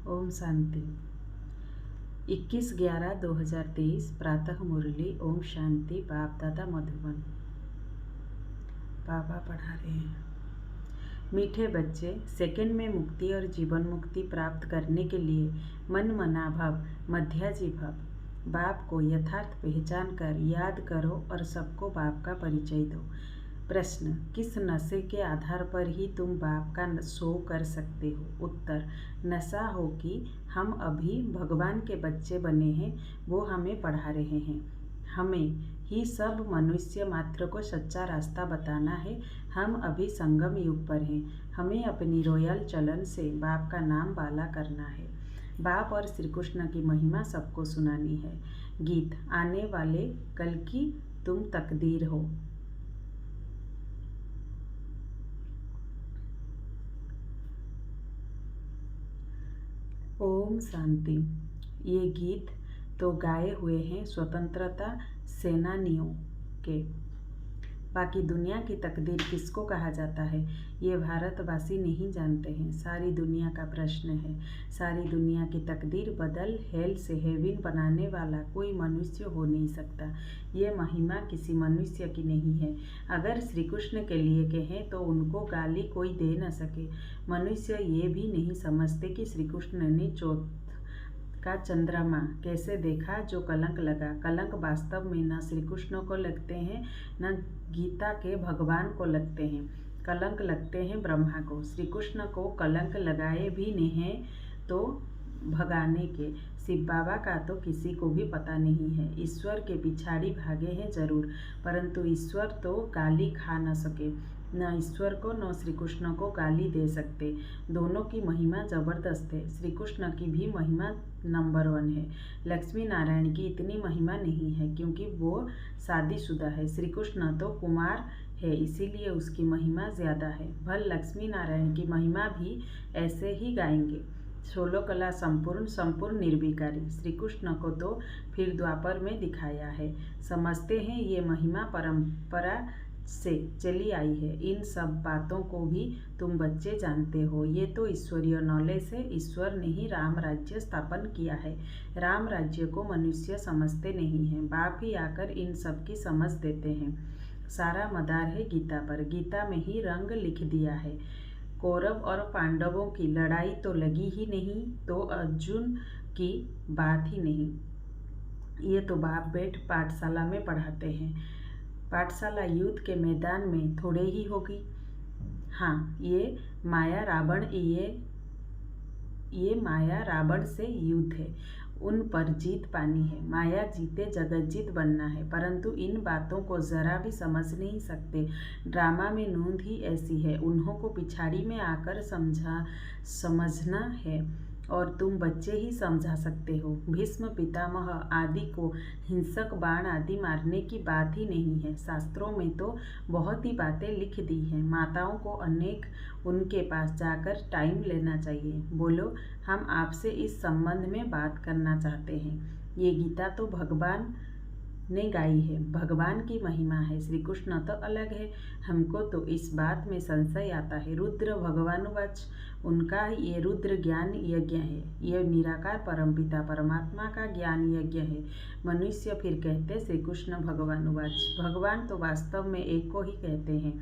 ओम शांति। 21/11/2023 प्रातः मुरली। ओम शांति। बाप दादा मधुबन। बाबा पढ़ा रहे हैं। मीठे बच्चे, सेकंड में मुक्ति और जीवन मुक्ति प्राप्त करने के लिए मन मना भाव मध्याजी भाव बाप को यथार्थ पहचान कर याद करो और सबको बाप का परिचय दो। प्रश्न: किस नशे के आधार पर ही तुम बाप का शो कर सकते हो? उत्तर: नशा हो कि हम अभी भगवान के बच्चे बने हैं, वो हमें पढ़ा रहे हैं। हमें ही सब मनुष्य मात्र को सच्चा रास्ता बताना है। हम अभी संगम युग पर हैं। हमें अपनी रॉयल चलन से बाप का नाम बाला करना है। बाप और श्री कृष्ण की महिमा सबको सुनानी है। गीत: आने वाले कल की तुम तकदीर हो। ओम शांति। ये गीत तो गाए हुए हैं स्वतंत्रता सेनानियों के। बाकी दुनिया की तकदीर किसको कहा जाता है, ये भारतवासी नहीं जानते हैं। सारी दुनिया का प्रश्न है। सारी दुनिया की तकदीर बदल हेल से हेविन बनाने वाला कोई मनुष्य हो नहीं सकता। ये महिमा किसी मनुष्य की नहीं है। अगर श्री कृष्ण के लिए कहें तो उनको गाली कोई दे न सके। मनुष्य ये भी नहीं समझते कि श्री कृष्ण ने चौथ का चंद्रमा कैसे देखा जो कलंक लगा। कलंक वास्तव में न श्री कृष्ण को लगते हैं न गीता के भगवान को लगते हैं। कलंक लगते हैं ब्रह्मा को। श्री कृष्ण को कलंक लगाए भी नहीं तो भगाने के। शिव बाबा का तो किसी को भी पता नहीं है। ईश्वर के पिछाड़ी भागे हैं जरूर, परंतु ईश्वर तो गाली खा न सके। न ईश्वर को न श्री कृष्ण को गाली दे सकते। दोनों की महिमा जबरदस्त है। श्री कृष्ण की भी महिमा नंबर 1 है। लक्ष्मी नारायण की इतनी महिमा नहीं है क्योंकि वो शादीशुदा है। श्री कृष्ण तो कुमार है, इसीलिए उसकी महिमा ज़्यादा है। भल लक्ष्मी नारायण की महिमा भी ऐसे ही गाएंगे। 16 कला संपूर्ण निर्विकारी। श्री कृष्ण को तो फिर द्वापर में दिखाया है। समझते हैं ये महिमा परंपरा से चली आई है। इन सब बातों को भी तुम बच्चे जानते हो। ये तो ईश्वरीय नॉलेज है। ईश्वर ने ही राम राज्य स्थापन किया है। राम राज्य को मनुष्य समझते नहीं हैं। बाप ही आकर इन सब की समझ देते हैं। सारा मदार है गीता पर। गीता में ही रंग लिख दिया है। कौरव और पांडवों की लड़ाई तो लगी ही नहीं तो अर्जुन की बात ही नहीं। ये तो बाप बेट पाठशाला में पढ़ाते हैं। पाठशाला युद्ध के मैदान में थोड़े ही होगी। हाँ, ये माया रावण से युद्ध है। उन पर जीत पानी है। माया जीते जगत जीत बनना है, परंतु इन बातों को जरा भी समझ नहीं सकते। ड्रामा में नूंद ही ऐसी है। उन्हों को पिछाड़ी में आकर समझना है और तुम बच्चे ही समझा सकते हो। भीष्म पितामह आदि को हिंसक बाण आदि मारने की बात ही नहीं है। शास्त्रों में तो बहुत ही बातें लिख दी हैं। माताओं को अनेक उनके पास जाकर टाइम लेना चाहिए। बोलो, हम आपसे इस संबंध में बात करना चाहते हैं। ये गीता तो भगवान ने गाई है। भगवान की महिमा है। श्री कृष्ण तो अलग है। हमको तो इस बात में संशय आता है। रुद्र भगवानुवाच, उनका ये रुद्र ज्ञान यज्ञ है। यह निराकार परमपिता परमात्मा का ज्ञान यज्ञ है। मनुष्य फिर कहते श्री कृष्ण भगवानुवाच। भगवान तो वास्तव में एक को ही कहते हैं।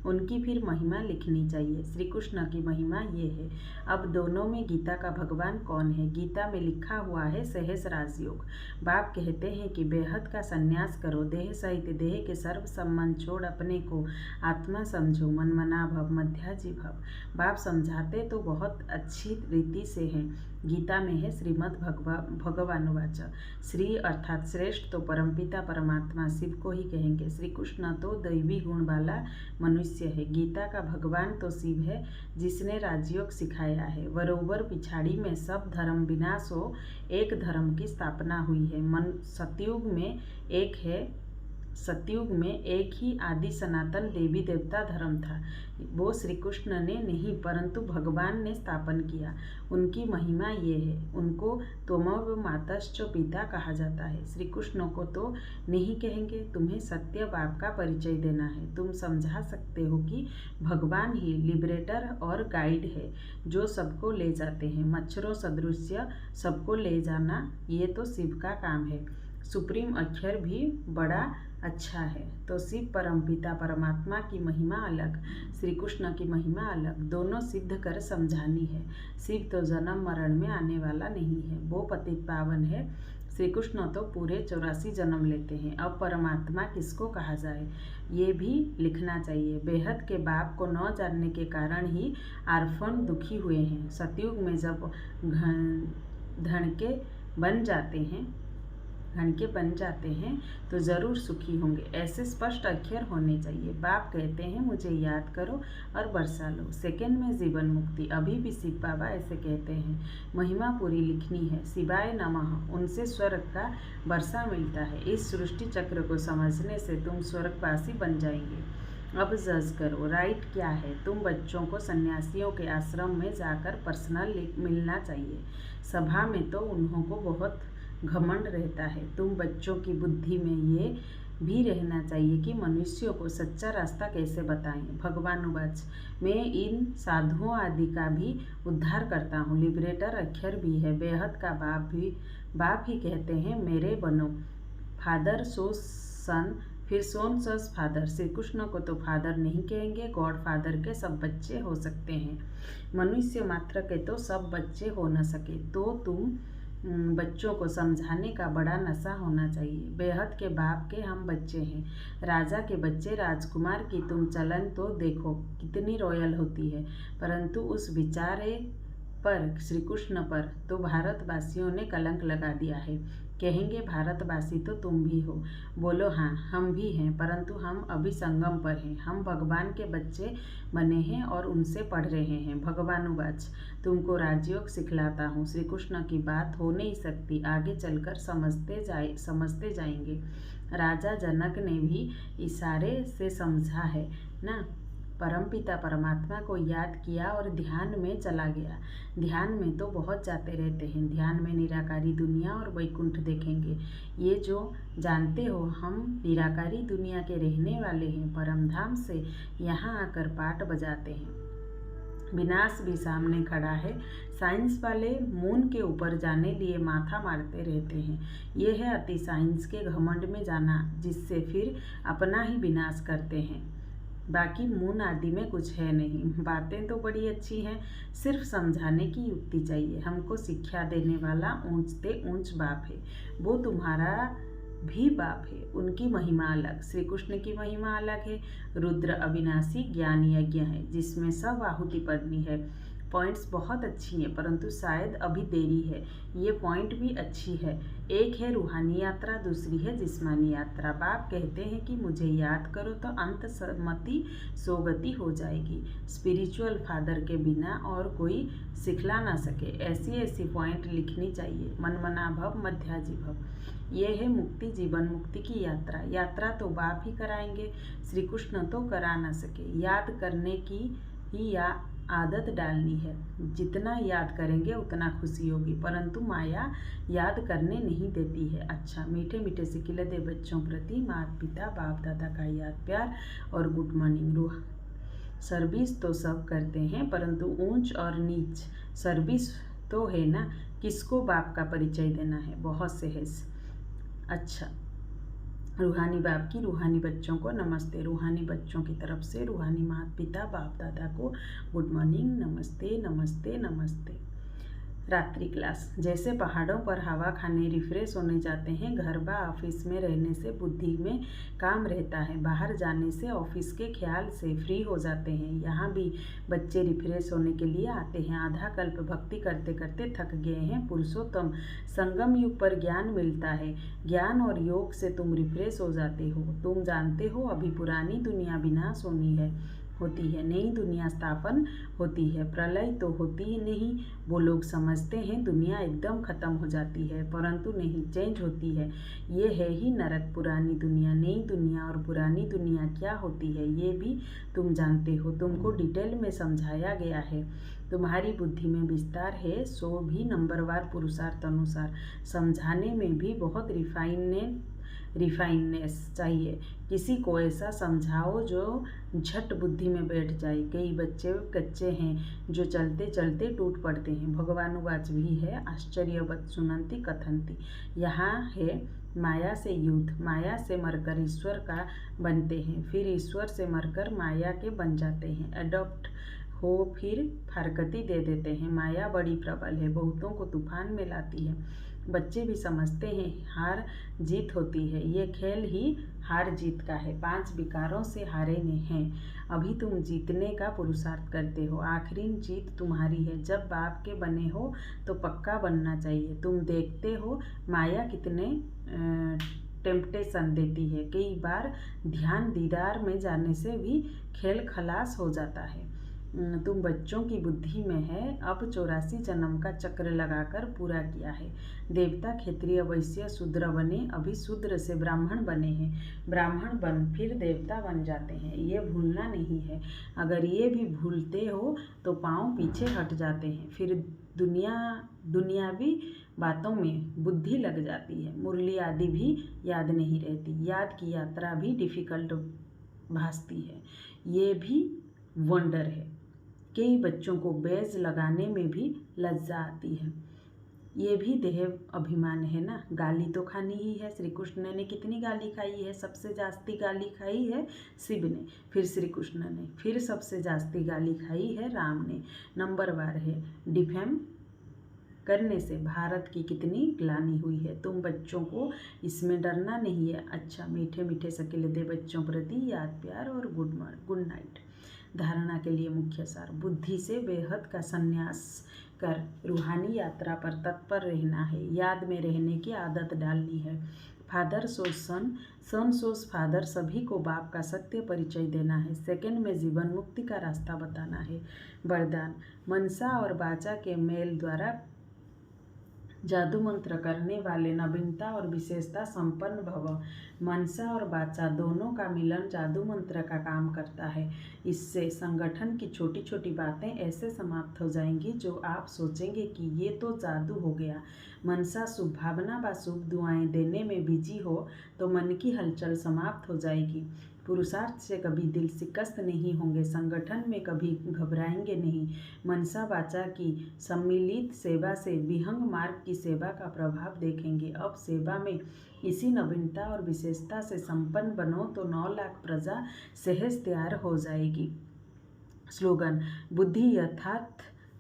उनकी फिर महिमा लिखनी चाहिए। श्री कृष्ण की महिमा ये है। अब दोनों में गीता का भगवान कौन है? गीता में लिखा हुआ है सहस राजयोग। बाप कहते हैं कि बेहद का संन्यास करो। देह सहित देह के सर्व संबंध छोड़ अपने को आत्मा समझो। मनमना भव मध्याजी भव। बाप समझाते तो बहुत अच्छी रीति से हैं। गीता में है श्रीमद् भगवानुवाच। श्री अर्थात श्रेष्ठ तो परमपिता परमात्मा शिव को ही कहेंगे। श्री कृष्ण तो दैवी गुण वाला मनुष्य है। गीता का भगवान तो शिव है जिसने राजयोग सिखाया है। बरोबर पिछाड़ी में सब धर्म विनाश हो, एक धर्म की स्थापना हुई है। सतयुग में एक है सतयुग में एक ही आदि सनातन देवी देवता धर्म था। वो श्री कृष्ण ने नहीं परंतु भगवान ने स्थापन किया। उनकी महिमा ये है। उनको त्वमव मातश्च पिता कहा जाता है। श्री कृष्ण को तो नहीं कहेंगे। तुम्हें सत्य बाप का परिचय देना है। तुम समझा सकते हो कि भगवान ही लिबरेटर और गाइड है, जो सबको ले जाते हैं। मच्छरों सदृश्य सबको ले जाना ये तो शिव का काम है। सुप्रीम अक्षर भी बड़ा अच्छा है। तो शिव परमपिता परमात्मा की महिमा अलग, श्री कृष्ण की महिमा अलग, दोनों सिद्ध कर समझानी है। शिव तो जन्म मरण में आने वाला नहीं है, वो पतित पावन है। श्री कृष्ण तो पूरे 84 जन्म लेते हैं। अब परमात्मा किसको कहा जाए ये भी लिखना चाहिए। बेहद के बाप को न जानने के कारण ही आर्फन दुखी हुए हैं। सतयुग में जब धनके बन जाते हैं तो ज़रूर सुखी होंगे। ऐसे स्पष्ट अक्षर होने चाहिए। बाप कहते हैं मुझे याद करो और बरसा लो, सेकंड में जीवन मुक्ति। अभी भी शिव बाबा ऐसे कहते हैं। महिमा पूरी लिखनी है। शिवाय नमः। उनसे स्वर्ग का वर्षा मिलता है। इस सृष्टि चक्र को समझने से तुम स्वर्गवासी बन जाएंगे। अब जज करो राइट क्या है। तुम बच्चों को सन्यासियों के आश्रम में जाकर पर्सनल मिलना चाहिए। सभा में तो उन्हों को बहुत घमंड रहता है। तुम बच्चों की बुद्धि में ये भी रहना चाहिए कि मनुष्यों को सच्चा रास्ता कैसे बताएं। भगवानुवाच मैं इन साधुओं आदि का भी उद्धार करता हूँ। लिबरेटर अक्षर भी है। बेहद का बाप ही कहते हैं मेरे बनो। फादर सो सन फिर सोन सस फादर। श्री कृष्ण को तो फादर नहीं कहेंगे। गॉड फादर के सब बच्चे हो सकते हैं। मनुष्य मात्र के तो सब बच्चे हो न सके। तो तुम बच्चों को समझाने का बड़ा नशा होना चाहिए। बेहद के बाप के हम बच्चे हैं। राजा के बच्चे राजकुमार की तुम चलन तो देखो कितनी रॉयल होती है। परंतु उस बिचारे पर श्री कृष्ण पर तो भारतवासियों ने कलंक लगा दिया है। कहेंगे भारतवासी तो तुम भी हो। बोलो हाँ हम भी हैं, परंतु हम अभी संगम पर हैं। हम भगवान के बच्चे बने हैं और उनसे पढ़ रहे हैं। भगवानुवाच तुमको राजयोग सिखलाता हूँ। श्री कृष्ण की बात हो नहीं सकती। आगे चलकर समझते जाएंगे। राजा जनक ने भी इशारे से समझा है ना। परमपिता परमात्मा को याद किया और ध्यान में चला गया। ध्यान में तो बहुत जाते रहते हैं। ध्यान में निराकारी दुनिया और वैकुंठ देखेंगे। ये जो जानते हो हम निराकारी दुनिया के रहने वाले हैं। परमधाम से यहाँ आकर पाठ बजाते हैं। विनाश भी सामने खड़ा है। साइंस वाले मून के ऊपर जाने लिए माथा मारते रहते हैं। ये है अति साइंस के घमंड में जाना, जिससे फिर अपना ही विनाश करते हैं। बाकी मून आदि में कुछ है नहीं। बातें तो बड़ी अच्छी हैं, सिर्फ समझाने की युक्ति चाहिए। हमको शिक्षा देने वाला ऊंचते ऊंच बाप है। वो तुम्हारा भी बाप है। उनकी महिमा अलग, श्री कृष्ण की महिमा अलग है। रुद्र अविनाशी ज्ञान यज्ञ है जिसमें सब आहुति पड़नी है। पॉइंट्स बहुत अच्छी हैं, परंतु शायद अभी देरी है। ये पॉइंट भी अच्छी है। एक है रूहानी यात्रा, दूसरी है जिस्मानी यात्रा। बाप कहते हैं कि मुझे याद करो तो अंत सम्मति सोगति हो जाएगी। स्पिरिचुअल फादर के बिना और कोई सिखला ना सके। ऐसी पॉइंट लिखनी चाहिए। मनमना भव मध्याजी भव। ये है मुक्ति, जीवन मुक्ति की यात्रा। यात्रा तो बाप ही कराएंगे, श्री कृष्ण तो करा ना सके। याद करने की ही आदत डालनी है। जितना याद करेंगे उतना खुशी होगी, परंतु माया याद करने नहीं देती है। अच्छा, मीठे मीठे सिखिले दे बच्चों प्रति माता पिता बाप दादा का याद प्यार और गुड मॉर्निंग। रूह सर्विस तो सब करते हैं, परंतु ऊंच और नीच सर्विस तो है ना। किसको बाप का परिचय देना है, बहुत से है। अच्छा, रूहानी बाप की रूहानी बच्चों को नमस्ते। रूहानी बच्चों की तरफ से रूहानी माता पिता बाप दादा को गुड मॉर्निंग, नमस्ते नमस्ते नमस्ते। रात्रि क्लास। जैसे पहाड़ों पर हवा खाने रिफ्रेश होने जाते हैं, घर बा ऑफिस में रहने से बुद्धि में काम रहता है, बाहर जाने से ऑफिस के ख्याल से फ्री हो जाते हैं। यहाँ भी बच्चे रिफ्रेश होने के लिए आते हैं। आधा कल्प भक्ति करते करते थक गए हैं। पुरुषोत्तम संगम युग पर ज्ञान मिलता है। ज्ञान और योग से तुम रिफ्रेश हो जाते हो। तुम जानते हो अभी पुरानी दुनिया विनाश होनी है। होती है, नई दुनिया स्थापन होती है। प्रलय तो होती ही नहीं। वो लोग समझते हैं दुनिया एकदम ख़त्म हो जाती है, परंतु नहीं, चेंज होती है। ये है ही नरक। पुरानी दुनिया, नई दुनिया और पुरानी दुनिया क्या होती है ये भी तुम जानते हो। तुमको डिटेल में समझाया गया है। तुम्हारी बुद्धि में विस्तार है, सो भी नंबरवार पुरुषार्थ अनुसार। समझाने में भी बहुत रिफाइननेस चाहिए। किसी को ऐसा समझाओ जो झट बुद्धि में बैठ जाए। कई बच्चे कच्चे हैं जो चलते चलते टूट पड़ते हैं। भगवानुवाच भी है, आश्चर्यवत् सुनंति कथंति। यहाँ है माया से युद्ध। माया से मरकर ईश्वर का बनते हैं, फिर ईश्वर से मरकर माया के बन जाते हैं। अडॉप्ट हो फिर फारकती दे देते हैं। माया बड़ी प्रबल है, बहुतों को तूफान में लाती है। बच्चे भी समझते हैं हार जीत होती है। ये खेल ही हार जीत का है। 5 विकारों से हारे हैं। अभी तुम जीतने का पुरुषार्थ करते हो। आखिरी जीत तुम्हारी है। जब बाप के बने हो तो पक्का बनना चाहिए। तुम देखते हो माया कितने टेम्पटेशन देती है। कई बार ध्यान दीदार में जाने से भी खेल खलास हो जाता है। तुम बच्चों की बुद्धि में है। अब 84 जन्म का चक्र लगाकर पूरा किया है। देवता, क्षत्रिय, वैश्य, शूद्र बने, अभी शूद्र से ब्राह्मण बने हैं। ब्राह्मण बन फिर देवता बन जाते हैं। ये भूलना नहीं है। अगर ये भी भूलते हो तो पाँव पीछे हट जाते हैं। फिर दुनियावी बातों में बुद्धि लग जाती है। मुरली आदि भी याद नहीं रहती। याद की यात्रा भी डिफ़िकल्ट भासती है। ये भी वंडर है। कई बच्चों को बैज लगाने में भी लज्जा आती है। ये भी देह अभिमान है ना। गाली तो खानी ही है। श्री कृष्ण ने कितनी गाली खाई है? सबसे जास्ती गाली खाई है शिव ने, फिर श्री कृष्ण ने, फिर सबसे जास्ती गाली खाई है राम ने। नंबरवार है। डिफेम करने से भारत की कितनी ग्लानि हुई है। तुम बच्चों को इसमें डरना नहीं है। अच्छा, मीठे मीठे सकेले दे बच्चों प्रति याद, प्यार और गुड नाइट। धारणा के लिए मुख्य सार। बुद्धि से बेहद का संन्यास कर रूहानी यात्रा पर तत्पर रहना है। याद में रहने की आदत डालनी है। फादर सोज सन सोज फादर। सभी को बाप का सत्य परिचय देना है। सेकंड में जीवन मुक्ति का रास्ता बताना है। वरदान। मनसा और वाचा के मेल द्वारा जादू मंत्र करने वाले नवीनता और विशेषता संपन्न भव। मनसा और वाचा दोनों का मिलन जादू मंत्र का काम करता है। इससे संगठन की छोटी छोटी बातें ऐसे समाप्त हो जाएंगी जो आप सोचेंगे कि ये तो जादू हो गया। मनसा शुभ भावना व शुभ दुआएं देने में बिजी हो तो मन की हलचल समाप्त हो जाएगी। पुरुषार्थ से कभी दिल शिकस्त नहीं होंगे। संगठन में कभी घबराएंगे नहीं। मनसा वाचा की सम्मिलित सेवा से विहंग मार्ग की सेवा का प्रभाव देखेंगे। अब सेवा में इसी नवीनता और विशेषता से संपन्न बनो तो 9 लाख प्रजा सहज तैयार हो जाएगी। स्लोगन। बुद्धि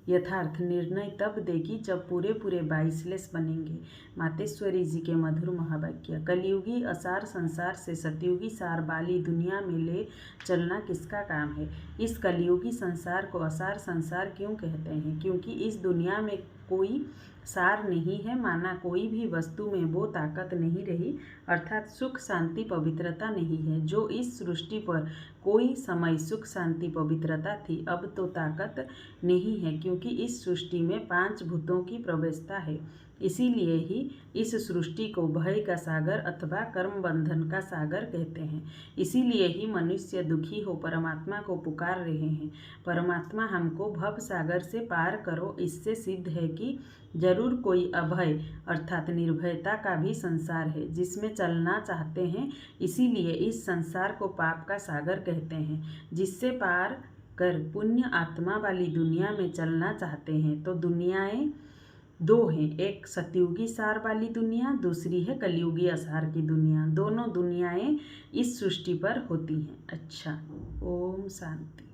यथार्थ निर्णय तब देगी जब पूरे 22 बनेंगे। मातेश्वरी जी के मधुर महावाक्य। कलयुगी असार संसार से सतयुगी सार वाली दुनिया में ले चलना किसका काम है? इस कलयुगी संसार को असार संसार क्यों कहते हैं? क्योंकि इस दुनिया में कोई सार नहीं है। माना कोई भी वस्तु में वो ताकत नहीं रही, अर्थात सुख शांति पवित्रता नहीं है जो इस सृष्टि पर कोई समय सुख शांति पवित्रता थी। अब तो ताकत नहीं है, क्योंकि इस सृष्टि में 5 भूतों की प्रवेशता है। इसीलिए ही इस सृष्टि को भय का सागर अथवा कर्म बंधन का सागर कहते हैं। इसीलिए ही मनुष्य दुखी हो परमात्मा को पुकार रहे हैं। परमात्मा हमको भव सागर से पार करो। इससे सिद्ध है कि जरूर कोई अभय अर्थात निर्भयता का भी संसार है जिसमें चलना चाहते हैं। इसीलिए इस संसार को पाप का सागर कहते हैं। जिससे पार कर पुण्य आत्मा वाली दुनिया में चलना चाहते हैं तो दुनियाएं 2 हैं। एक सतयुगी सार वाली दुनिया, दूसरी है कलयुगी असार की दुनिया। दोनों दुनियाएं इस सृष्टि पर होती हैं। अच्छा, ओम शांति।